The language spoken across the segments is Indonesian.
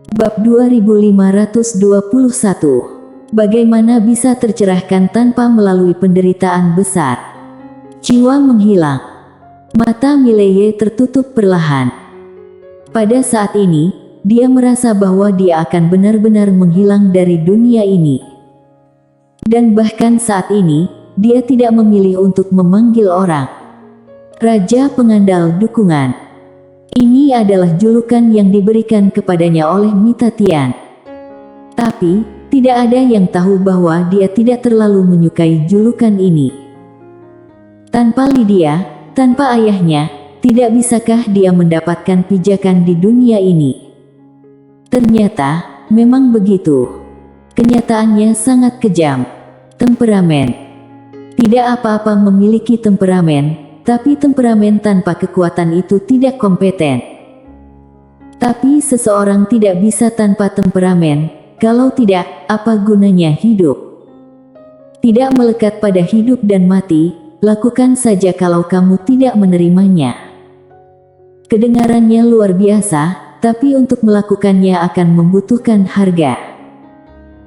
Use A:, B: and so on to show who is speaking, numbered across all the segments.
A: Bab 2521. Bagaimana bisa tercerahkan tanpa melalui penderitaan besar? Jiwa menghilang. Mata Mileye tertutup perlahan. Pada saat ini, dia merasa bahwa dia akan benar-benar menghilang dari dunia ini. Dan bahkan saat ini, dia tidak memilih untuk memanggil orang. Raja Pengandal Dukungan. Ini adalah julukan yang diberikan kepadanya oleh Mita Tian. Tapi, tidak ada yang tahu bahwa dia tidak terlalu menyukai julukan ini. Tanpa Lydia, tanpa ayahnya, tidak bisakah dia mendapatkan pijakan di dunia ini? Ternyata, memang begitu. Kenyataannya sangat kejam. Temperamen. Tidak apa-apa memiliki temperamen. Tapi temperamen tanpa kekuatan itu tidak kompeten. Tapi seseorang tidak bisa tanpa temperamen. Kalau tidak, apa gunanya hidup? Tidak melekat pada hidup dan mati, lakukan saja kalau kamu tidak menerimanya. Kedengarannya luar biasa, tapi untuk melakukannya akan membutuhkan harga.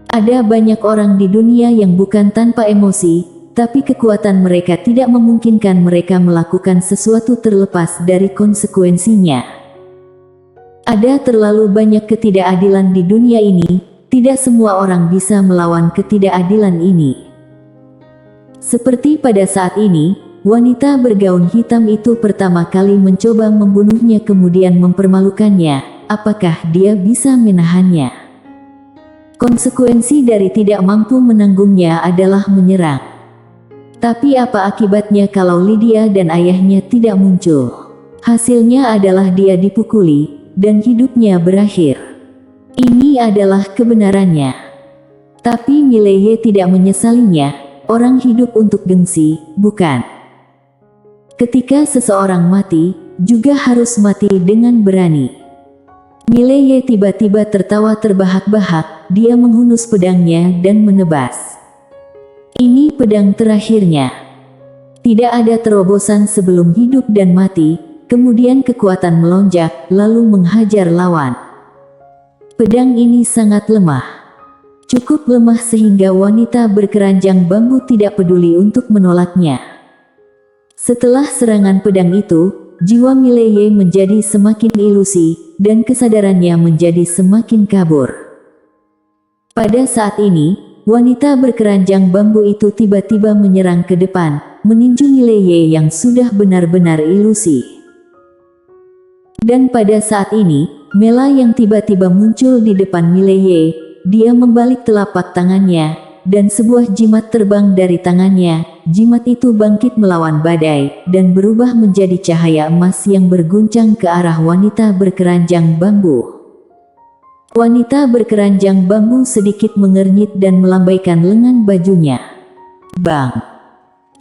A: Ada banyak orang di dunia yang bukan tanpa emosi, tapi kekuatan mereka tidak memungkinkan mereka melakukan sesuatu terlepas dari konsekuensinya. Ada terlalu banyak ketidakadilan di dunia ini, tidak semua orang bisa melawan ketidakadilan ini. Seperti pada saat ini, wanita bergaun hitam itu pertama kali mencoba membunuhnya kemudian mempermalukannya. Apakah dia bisa menahannya? Konsekuensi dari tidak mampu menanggungnya adalah menyerang. Tapi apa akibatnya kalau Lydia dan ayahnya tidak muncul? Hasilnya adalah dia dipukuli, dan hidupnya berakhir. Ini adalah kebenarannya. Tapi Mileye tidak menyesalinya, orang hidup untuk gengsi, bukan. Ketika seseorang mati, juga harus mati dengan berani. Mileye tiba-tiba tertawa terbahak-bahak, dia menghunus pedangnya dan menebas. Ini pedang terakhirnya. Tidak ada terobosan sebelum hidup dan mati, kemudian kekuatan melonjak, lalu menghajar lawan. Pedang ini sangat lemah. Cukup lemah sehingga wanita berkeranjang bambu tidak peduli untuk menolaknya. Setelah serangan pedang itu, jiwa Mileye menjadi semakin ilusi, dan kesadarannya menjadi semakin kabur. Pada saat ini, wanita berkeranjang bambu itu tiba-tiba menyerang ke depan, meninju Mileye yang sudah benar-benar ilusi. Dan pada saat ini, Mela yang tiba-tiba muncul di depan Mileye, dia membalik telapak tangannya, dan sebuah jimat terbang dari tangannya. Jimat itu bangkit melawan badai, dan berubah menjadi cahaya emas yang berguncang ke arah wanita berkeranjang bambu. Wanita berkeranjang bambu sedikit mengernyit dan melambaikan lengan bajunya. Bang!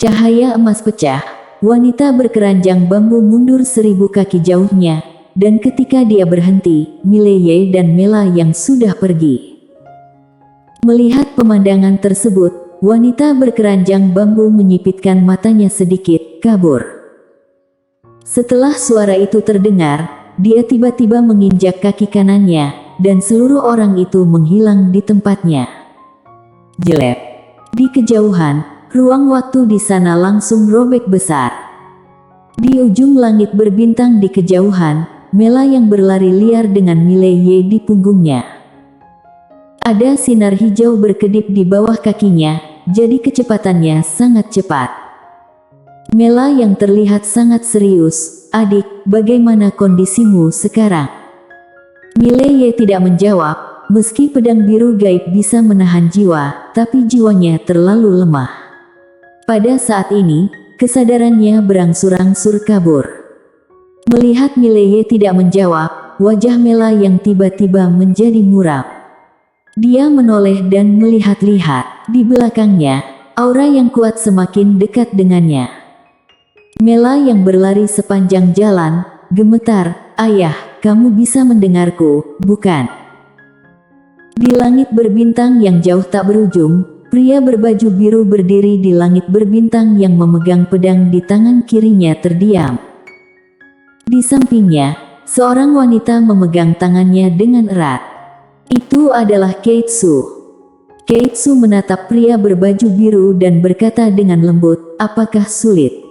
A: Cahaya emas pecah, wanita berkeranjang bambu mundur 1000 kaki jauhnya, dan ketika dia berhenti, Mileye dan Mela yang sudah pergi. Melihat pemandangan tersebut, wanita berkeranjang bambu menyipitkan matanya sedikit, kabur. Setelah suara itu terdengar, dia tiba-tiba menginjak kaki kanannya, dan seluruh orang itu menghilang di tempatnya. Jelek. Di kejauhan, ruang waktu di sana langsung robek besar. Di ujung langit berbintang di kejauhan, Mela yang berlari liar dengan Mileye di punggungnya. Ada sinar hijau berkedip di bawah kakinya, jadi kecepatannya sangat cepat. Mela yang terlihat sangat serius, "Adik, bagaimana kondisimu sekarang?" Mileye tidak menjawab, meski pedang biru gaib bisa menahan jiwa, tapi jiwanya terlalu lemah. Pada saat ini, kesadarannya berangsur-angsur kabur. Melihat Mileye tidak menjawab, wajah Mela yang tiba-tiba menjadi muram. Dia menoleh dan melihat-lihat, di belakangnya, aura yang kuat semakin dekat dengannya. Mela yang berlari sepanjang jalan, gemetar, "Ayah, kamu bisa mendengarku, bukan?" Di langit berbintang yang jauh tak berujung, pria berbaju biru berdiri di langit berbintang yang memegang pedang di tangan kirinya terdiam. Di sampingnya, seorang wanita memegang tangannya dengan erat. Itu adalah Keitsu. Keitsu menatap pria berbaju biru dan berkata dengan lembut, apakah sulit?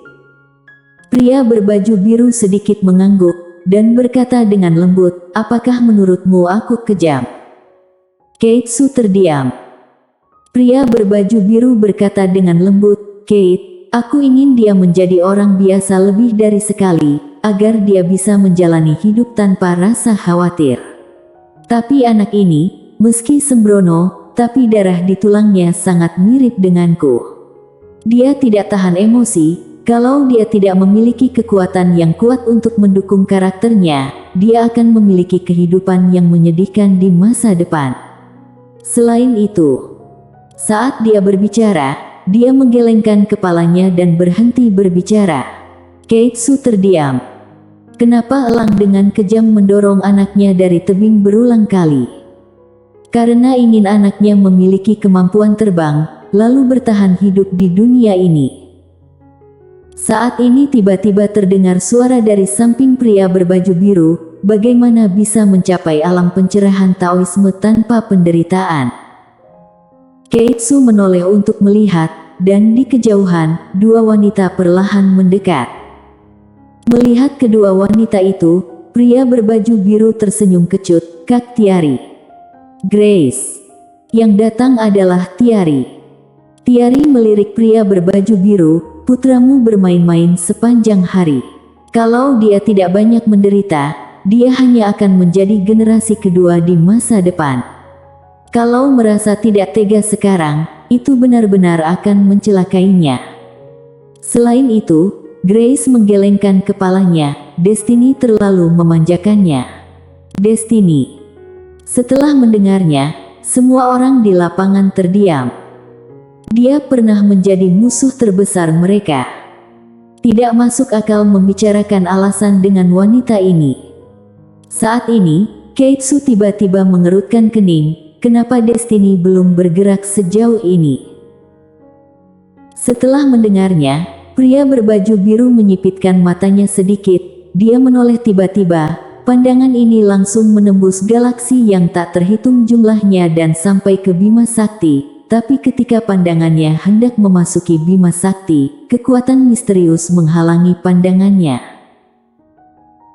A: Pria berbaju biru sedikit mengangguk dan berkata dengan lembut, apakah menurutmu aku kejam? Keitsu terdiam. Pria berbaju biru berkata dengan lembut, Kate, aku ingin dia menjadi orang biasa lebih dari sekali, agar dia bisa menjalani hidup tanpa rasa khawatir. Tapi anak ini, meski sembrono, tapi darah di tulangnya sangat mirip denganku. Dia tidak tahan emosi, kalau dia tidak memiliki kekuatan yang kuat untuk mendukung karakternya, dia akan memiliki kehidupan yang menyedihkan di masa depan. Selain itu, saat dia berbicara, dia menggelengkan kepalanya dan berhenti berbicara. Keitsu terdiam. Kenapa elang dengan kejam mendorong anaknya dari tebing berulang kali? Karena ingin anaknya memiliki kemampuan terbang, lalu bertahan hidup di dunia ini. Saat ini tiba-tiba terdengar suara dari samping pria berbaju biru, bagaimana bisa mencapai alam pencerahan Taoisme tanpa penderitaan. Keitsu menoleh untuk melihat, dan di kejauhan, dua wanita perlahan mendekat. Melihat kedua wanita itu, pria berbaju biru tersenyum kecut, Kak Tiari. Grace. Yang datang adalah Tiari. Tiari melirik pria berbaju biru, putramu bermain-main sepanjang hari. Kalau dia tidak banyak menderita, dia hanya akan menjadi generasi kedua di masa depan. Kalau merasa tidak tega sekarang, itu benar-benar akan mencelakainya. Selain itu, Grace menggelengkan kepalanya, Destiny terlalu memanjakannya. Destiny. Setelah mendengarnya, semua orang di lapangan terdiam. Dia pernah menjadi musuh terbesar mereka. Tidak masuk akal membicarakan alasan dengan wanita ini. Saat ini, Keitsu tiba-tiba mengerutkan kening, kenapa Destiny belum bergerak sejauh ini? Setelah mendengarnya, pria berbaju biru menyipitkan matanya sedikit, dia menoleh tiba-tiba. Pandangan ini langsung menembus galaksi yang tak terhitung jumlahnya dan sampai ke Bima Sakti, tapi ketika pandangannya hendak memasuki Bima Sakti, kekuatan misterius menghalangi pandangannya.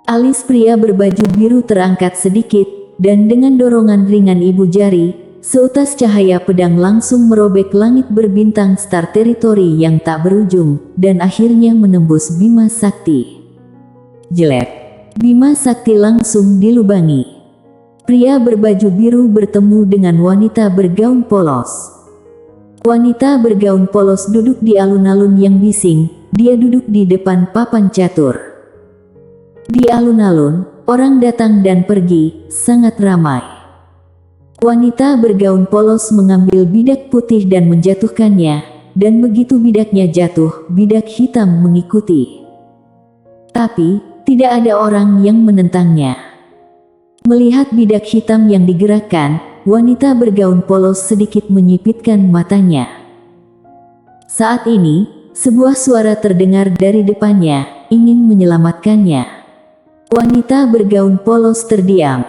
A: Alis pria berbaju biru terangkat sedikit, dan dengan dorongan ringan ibu jari, seutas cahaya pedang langsung merobek langit berbintang star teritori yang tak berujung, dan akhirnya menembus Bima Sakti. Jelek. Bima Sakti langsung dilubangi. Pria berbaju biru bertemu dengan wanita bergaun polos. Wanita bergaun polos duduk di alun-alun yang bising, dia duduk di depan papan catur. Di alun-alun, orang datang dan pergi, sangat ramai. Wanita bergaun polos mengambil bidak putih dan menjatuhkannya, dan begitu bidaknya jatuh, bidak hitam mengikuti. Tapi, tidak ada orang yang menentangnya. Melihat bidak hitam yang digerakkan, wanita bergaun polos sedikit menyipitkan matanya. Saat ini, sebuah suara terdengar dari depannya, ingin menyelamatkannya. Wanita bergaun polos terdiam.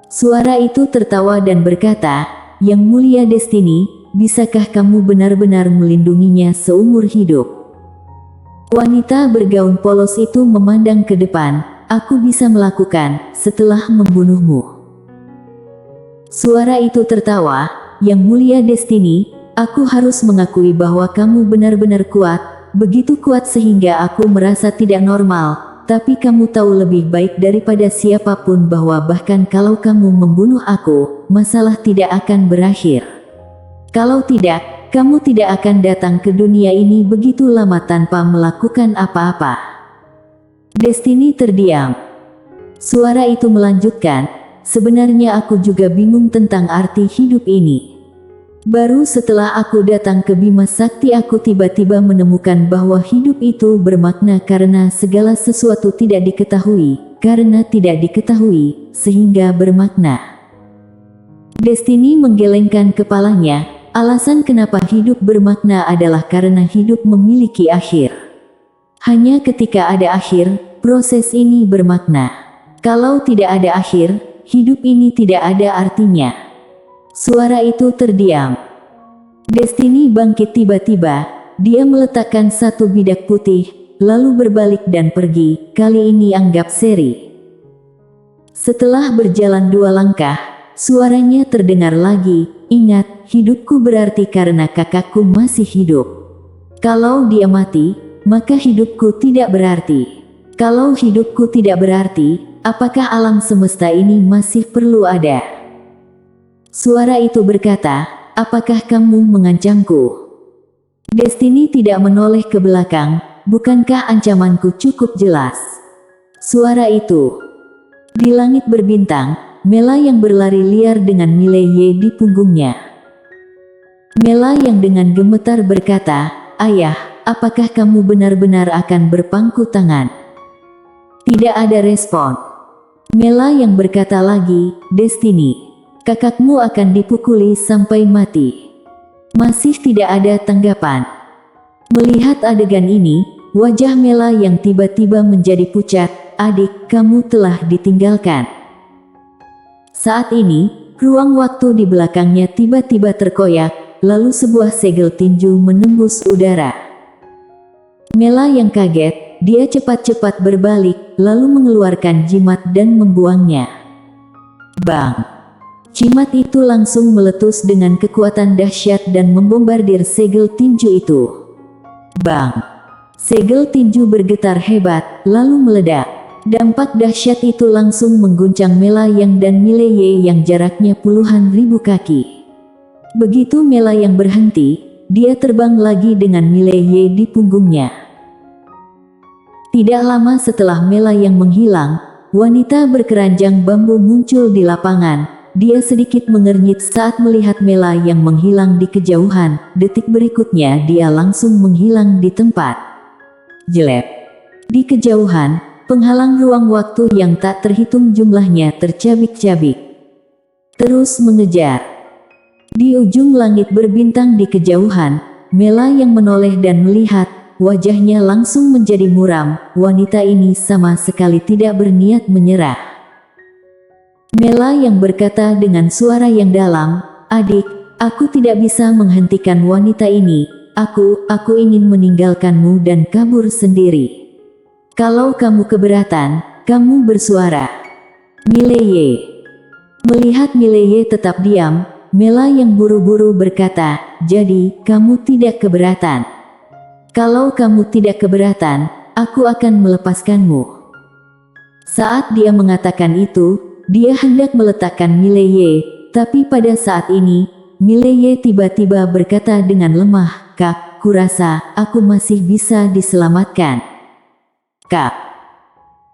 A: Suara itu tertawa dan berkata, Yang mulia Destiny, bisakah kamu benar-benar melindunginya seumur hidup? Wanita bergaun polos itu memandang ke depan, aku bisa melakukan, setelah membunuhmu. Suara itu tertawa, Yang mulia Destiny, aku harus mengakui bahwa kamu benar-benar kuat, begitu kuat sehingga aku merasa tidak normal, tapi kamu tahu lebih baik daripada siapapun bahwa bahkan kalau kamu membunuh aku, masalah tidak akan berakhir. Kalau tidak, kamu tidak akan datang ke dunia ini begitu lama tanpa melakukan apa-apa. Destiny terdiam. Suara itu melanjutkan, sebenarnya aku juga bingung tentang arti hidup ini. Baru setelah aku datang ke Bima Sakti aku tiba-tiba menemukan bahwa hidup itu bermakna karena segala sesuatu tidak diketahui, karena tidak diketahui, sehingga bermakna. Destiny menggelengkan kepalanya. Alasan kenapa hidup bermakna adalah karena hidup memiliki akhir. Hanya ketika ada akhir, proses ini bermakna. Kalau tidak ada akhir, hidup ini tidak ada artinya. Suara itu terdiam. Destiny bangkit tiba-tiba, dia meletakkan satu bidak putih, lalu berbalik dan pergi, kali ini anggap seri. Setelah berjalan 2 langkah, suaranya terdengar lagi, ingat, hidupku berarti karena kakakku masih hidup. Kalau dia mati, maka hidupku tidak berarti. Kalau hidupku tidak berarti, apakah alam semesta ini masih perlu ada? Suara itu berkata, apakah kamu mengancamku? Destiny tidak menoleh ke belakang, bukankah ancamanku cukup jelas? Suara itu. Di langit berbintang, Mela yang berlari liar dengan Mileye di punggungnya. Mela yang dengan gemetar berkata, ayah, apakah kamu benar-benar akan berpangku tangan? Tidak ada respon. Mela yang berkata lagi, Destiny, kakakmu akan dipukuli sampai mati. Masih tidak ada tanggapan. Melihat adegan ini, wajah Mela yang tiba-tiba menjadi pucat. Adik, kamu telah ditinggalkan. Saat ini, ruang waktu di belakangnya tiba-tiba terkoyak, lalu sebuah segel tinju menembus udara. Mela yang kaget, dia cepat-cepat berbalik, lalu mengeluarkan jimat dan membuangnya. Bang! Jimat itu langsung meletus dengan kekuatan dahsyat dan membombardir segel tinju itu. Bang! Segel tinju bergetar hebat, lalu meledak. Dampak dahsyat itu langsung mengguncang Mela yang dan Mileye yang jaraknya puluhan ribu kaki. Begitu Mela yang berhenti, dia terbang lagi dengan Mileye di punggungnya. Tidak lama setelah Mela yang menghilang, wanita berkeranjang bambu muncul di lapangan. Dia sedikit mengernyit saat melihat Mela yang menghilang di kejauhan. Detik berikutnya dia langsung menghilang di tempat. Jelek. Di kejauhan, penghalang ruang waktu yang tak terhitung jumlahnya tercabik-cabik. Terus mengejar. Di ujung langit berbintang di kejauhan, Mela yang menoleh dan melihat, wajahnya langsung menjadi muram. Wanita ini sama sekali tidak berniat menyerah. Mela yang berkata dengan suara yang dalam, adik, aku tidak bisa menghentikan wanita ini. Aku ingin meninggalkanmu dan kabur sendiri. Kalau kamu keberatan, kamu bersuara. Mileye. Melihat Mileye tetap diam, Mela yang buru-buru berkata, jadi, kamu tidak keberatan. Kalau kamu tidak keberatan, aku akan melepaskanmu. Saat dia mengatakan itu, dia hendak meletakkan Mileye, tapi pada saat ini, Mileye tiba-tiba berkata dengan lemah, Kak, kurasa aku masih bisa diselamatkan. Kak.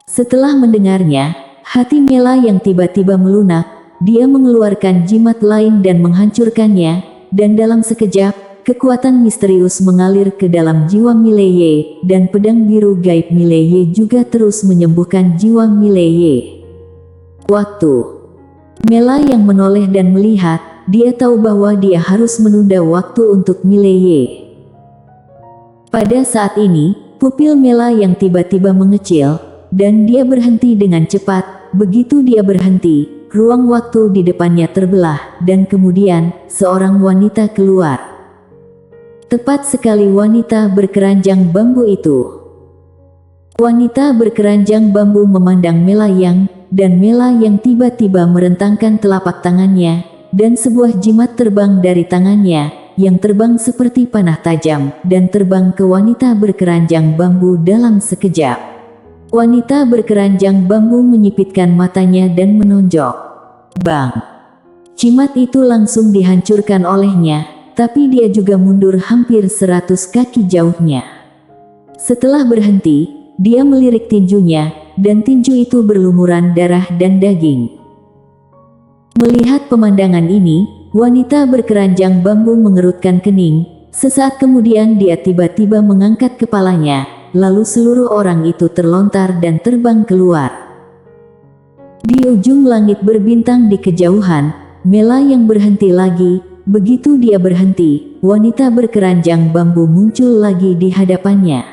A: Setelah mendengarnya, hati Mela yang tiba-tiba melunak, dia mengeluarkan jimat lain dan menghancurkannya, dan dalam sekejap, kekuatan misterius mengalir ke dalam jiwa Mileye, dan pedang biru gaib Mileye juga terus menyembuhkan jiwa Mileye. Waktu. Mela yang menoleh dan melihat, dia tahu bahwa dia harus menunda waktu untuk Mileye. Pada saat ini, pupil Mela yang tiba-tiba mengecil, dan dia berhenti dengan cepat. Begitu dia berhenti, ruang waktu di depannya terbelah, dan kemudian, seorang wanita keluar. Tepat sekali wanita berkeranjang bambu itu. Wanita berkeranjang bambu memandang Mela dan Mela yang tiba-tiba merentangkan telapak tangannya, dan sebuah jimat terbang dari tangannya, yang terbang seperti panah tajam, dan terbang ke wanita berkeranjang bambu dalam sekejap. Wanita berkeranjang bambu menyipitkan matanya dan menonjok. Bang! Jimat itu langsung dihancurkan olehnya, tapi dia juga mundur hampir 100 kaki jauhnya. Setelah berhenti, dia melirik tinjunya, dan tinju itu berlumuran darah dan daging. Melihat pemandangan ini, wanita berkeranjang bambu mengerutkan kening. Sesaat kemudian dia tiba-tiba mengangkat kepalanya, lalu seluruh orang itu terlontar dan terbang keluar. Di ujung langit berbintang di kejauhan, Mela yang berhenti lagi. Begitu dia berhenti, wanita berkeranjang bambu muncul lagi di hadapannya.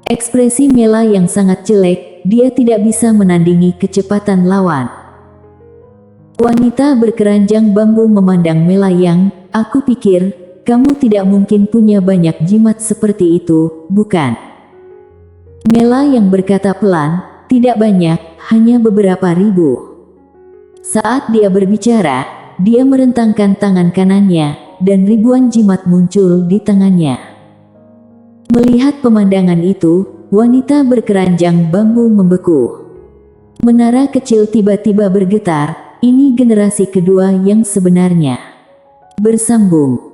A: Ekspresi Mela yang sangat jelek, dia tidak bisa menandingi kecepatan lawan. Wanita berkeranjang bambu memandang melayang. Aku pikir, kamu tidak mungkin punya banyak jimat seperti itu, bukan? Mela yang berkata pelan, tidak banyak, hanya beberapa ribu. Saat dia berbicara, dia merentangkan tangan kanannya, dan ribuan jimat muncul di tangannya. Melihat pemandangan itu, wanita berkeranjang bambu membeku. Menara kecil tiba-tiba bergetar. Ini generasi kedua yang sebenarnya. Bersambung.